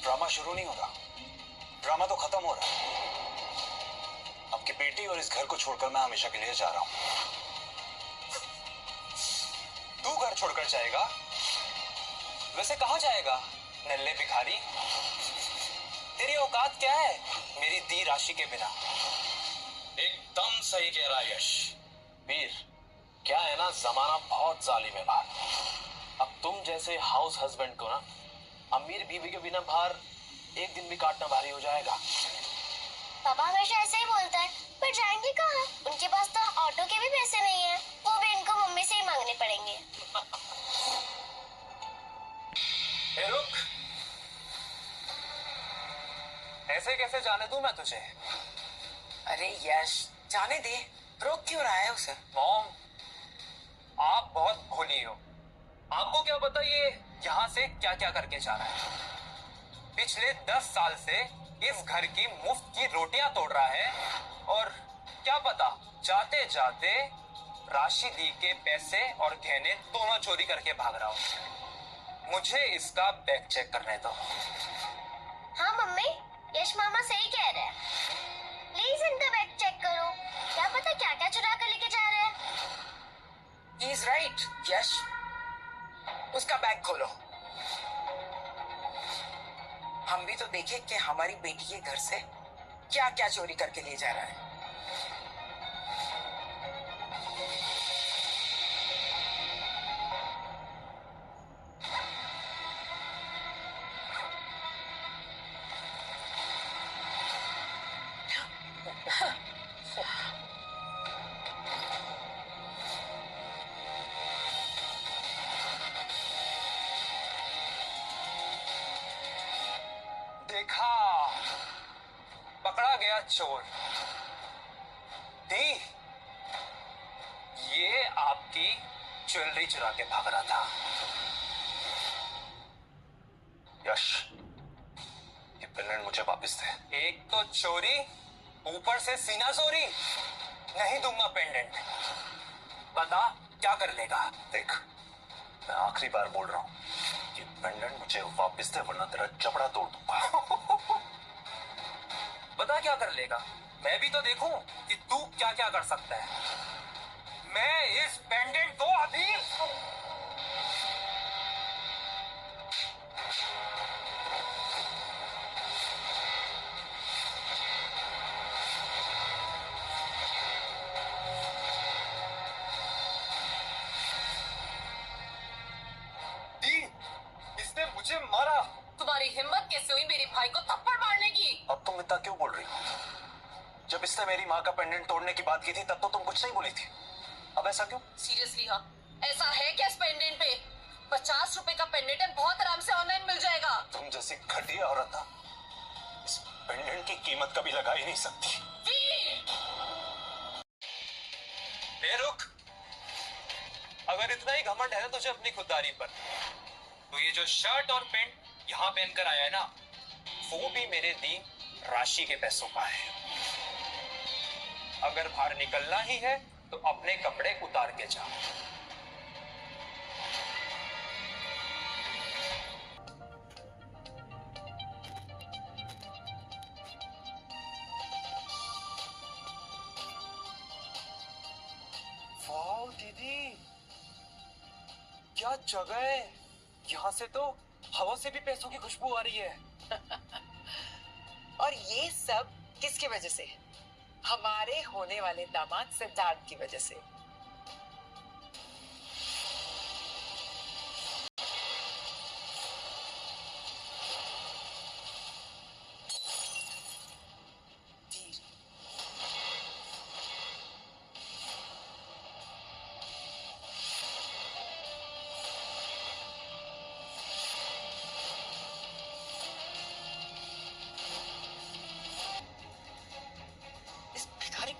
Drama शुरू नहीं हो रहा, ड्रामा तो खत्म हो रहा है। आपकी बेटी और इस घर को छोड़कर मैं हमेशा के लिए जा रहा हूं। तू घर छोड़कर जाएगा? वैसे कहां जाएगा नल्ले भिखारी? तेरी औकात क्या है मेरी दी राशि के बिना? एकदम सही कह रहा यश। वीर, क्या है ना, जमाना बहुत जालिम है बाहर। अब तुम जैसे हाउस हस्बैंड को ना अमीर बीवी के बिना बाहर एक दिन भी काटना भारी हो जाएगा। पापा हमेशा ऐसे ही बोलता है, पर जाएंगे कहाँ? उनके पास तो ऑटो के भी पैसे नहीं है, वो भी इनको मम्मी से ही मांगने पड़ेंगे। रुक, ऐसे कैसे जाने दूं मैं तुझे? अरे यश, जाने दे, रोक क्यों रहा है उसे? मॉम, आप बहुत भोली हो। आपको क्या पता ये यहाँ से क्या क्या करके जा रहा है? पिछले 10 साल से इस घर की मुफ्त की रोटियां तोड़ रहा है और क्या पता जाते जाते राशि दी के पैसे और गहने दोनों चोरी करके भाग रहा हो। मुझे इसका बैग चेक करने दो। हाँ मम्मी, यश मामा सही कह रहे हैं। प्लीज इनका बैग चेक करो, क्या पता क्या क्या चुरा कर लेके जा रहे हैं। ही इज राइट यश, उसका बैग खोलो। हम भी तो देखें कि हमारी बेटी के घर से क्या क्या चोरी करके ले जा रहा है। देखा, पकड़ा गया चोर। दी, ये आपकी ज्वेलरी चुरा के भाग रहा था। यश, ये पेंडेंट मुझे वापस दे। एक तो चोरी, ऊपर से सीना चोरी। नहीं दूंगा पेंडेंट। बता क्या कर लेगा? देख, मैं आखिरी बार बोल रहा हूँ, ये पेंडेंट मुझे वापस दे वरना तेरा जबड़ा तोड़ दूंगा। बता क्या कर लेगा? मैं भी तो देखूं कि तू क्या क्या कर सकता है। मैं इस पेंडेंट को अभी दी, इसने मुझे मारा। तुम्हारी हिम्मत कैसे हुई मेरे भाई को थप्पड़ मारने की? अब तुम इतना क्यों बोल रही हो? जब इसने मेरी माँ का पेंडेंट तोड़ने की बात की थी तब तो तुम कुछ नहीं बोली थी। अब ऐसा क्यों? सीरियसली हाँ, ऐसा है क्या इस पेंडेंट पे? 50 रुपए का पेंडेंट है, बहुत आराम से ऑनलाइन मिल जाएगा। तुम जैसी घटिया औरत ना इस पेंडेंट की कीमत कभी लगा ही नहीं सकती। रुक, अगर इतना ही घमंड है ना तुझे अपनी खुददारी पर, तो ये जो शर्ट और पैंट यहाँ पहनकर आया है ना, वो भी मेरे दी राशि के पैसों का है। अगर बाहर निकलना ही है तो अपने कपड़े उतार के जा। वाह दीदी, क्या जगह है। यहाँ से तो हवा से भी पैसों की खुशबू आ रही है। और ये सब किसकी वजह से? हमारे होने वाले दामाद सिद्धार्थ की वजह से।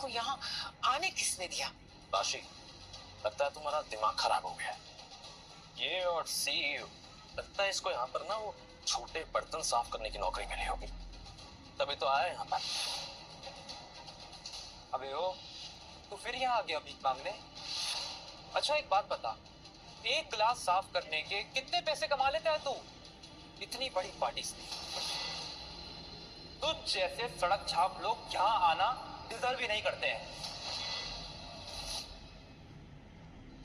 को यहाँ आने किसने दिया? राशि, लगता है तुम्हारा दिमाग खराब हो गया है। ये और सीईओ, लगता है इसको यहाँ पर ना वो छोटे बर्तन साफ करने की नौकरी मिली होगी, तभी तो आया यहाँ पर। अबे ओ, तू फिर यहाँ आ गया भीख मांगने? अच्छा एक बात बता, एक गिलास साफ करने के कितने पैसे कमा लेता है तू इतनी बड़ी पार्टी से? तुझ जैसे सड़क छाप लोग यहाँ आना डिजर्व भी नहीं करते हैं।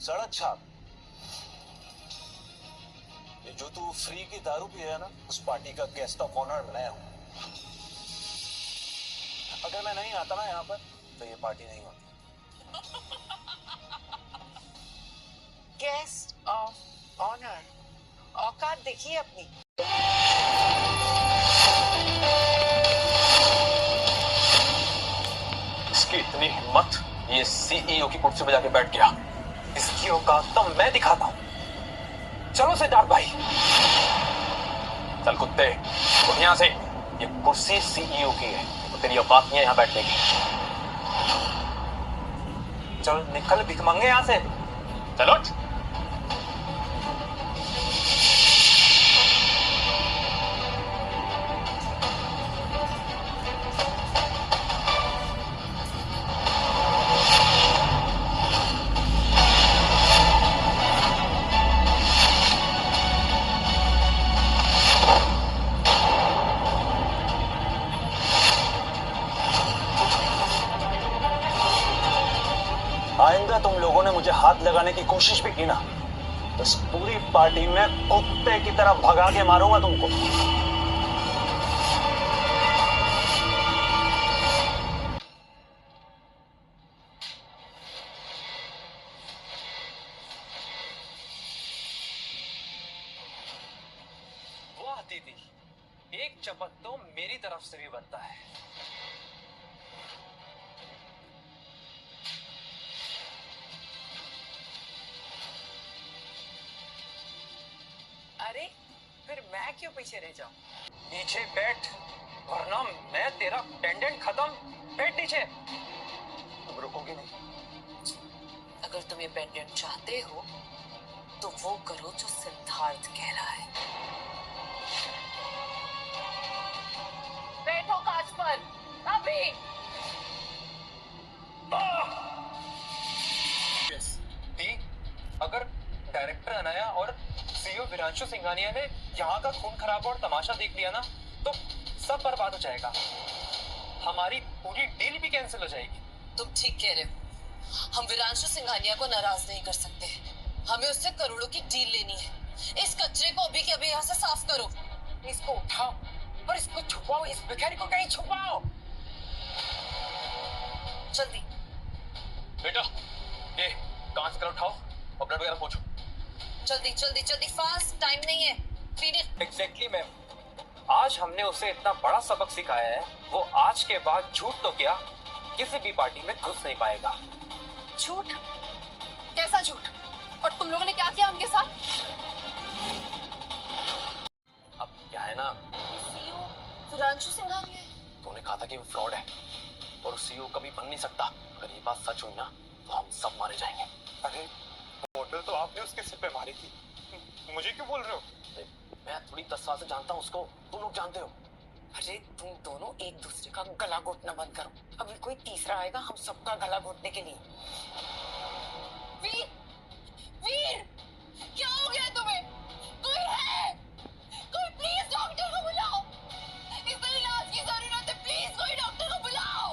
सड़क छाप? ये जो तू फ्री की दारू पी है ना, उस पार्टी का गेस्ट ऑफ ऑनर मैं हूं। अगर मैं नहीं आता ना यहाँ पर तो ये पार्टी नहीं होती। गेस्ट ऑफ ऑनर, औकात देखिए अपनी। इसकी इतनी हिम्मत, ये सीईओ की कुर्सी पे जाके बैठ गया। इसकी औकात तो मैं दिखाता हूं। चलो सिद्धार्थ भाई, चल कुत्ते, उठ यहां से। ये कुर्सी सीईओ की है, तो तेरी औकात नहीं है यहाँ बैठने की। चल निकल, भिख मांगे यहां से। चलो। आइंदा तुम लोगों ने मुझे हाथ लगाने की कोशिश भी की ना, तो इस पूरी पार्टी में कुत्ते की तरह भगा के मारूंगा तुमको। वाह दीदी, एक चपत तो मेरी तरफ से भी बनता है। अरे फिर मैं क्यों पीछे रह जाऊं? नीचे बैठ, वरना मैं तेरा पेंडेंट खत्म। बैठ नीचे। तुम रुकोगे नहीं? अगर तुम ये पेंडेंट चाहते हो तो वो करो जो सिद्धार्थ कह रहा है। बैठो कांच पर अभी। दी, अगर डायरेक्टर अनाया और सीईओ विरांशु सिंघानिया ने यहाँ का खून खराबा और तमाशा देख लिया ना, तो सब बर्बाद हो जाएगा। हमारी पूरी डील भी कैंसिल हो जाएगी। तुम ठीक कह रहे हो। हम विरांशु सिंघानिया को नाराज नहीं कर सकते। हमें उससे करोड़ों की डील लेनी है। इस कचरे को अभी के अभी यहाँ से साफ करो। इसको उठाओ और इसको छुपाओ, इस भिखारी को कहीं छुपाओ। जल्दी। बेटा, ये कांच कर उठाओ और ब्लड वगैरह पोंछो। जल्दी जल्दी जल्दी, फास्ट, टाइम नहीं है। फिनिश। एग्जैक्टली मैम, आज हमने उसे इतना बड़ा सबक सिखाया है, वो आज के बाद झूठ तो क्या किसी भी पार्टी में घुस नहीं पाएगा। झूठ? कैसा झूठ? और तुम लोगों ने क्या किया उनके साथ? अब क्या है ना, सीईओ विरांशु सिंघानिया है। तूने कहा था कि वो फ्रॉड है और सीईओ कभी बन नहीं सकता। अगर ये बात सच हुई ना तो हम सब मारे जाएंगे। अरे बोतल तो आपने उसके सिर पे मारी थी, मुझे क्यों बोल रहे हो? मैं थोड़ी 10 साल से जानता हूँ उसको, तुम लोग जानते हो। अरे तुम दोनों एक दूसरे का गला घोटना बंद करो। अभी कोई तीसरा आएगा हम सबका गला घोटने के लिए। वीर, वीर, क्या हो गया तुम्हें? कोई है? कोई प्लीज डॉक्टर को बुलाओ। इसे इलाज की जरूरत है, प्लीज कोई डॉक्टर को बुलाओ।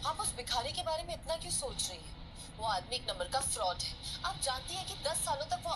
आप उस भिखारी के बारे में इतना क्यों सोच रही हैं? वो आदमी एक नंबर का फ्रॉड है। आप जानती हैं कि 10 सालों तक वो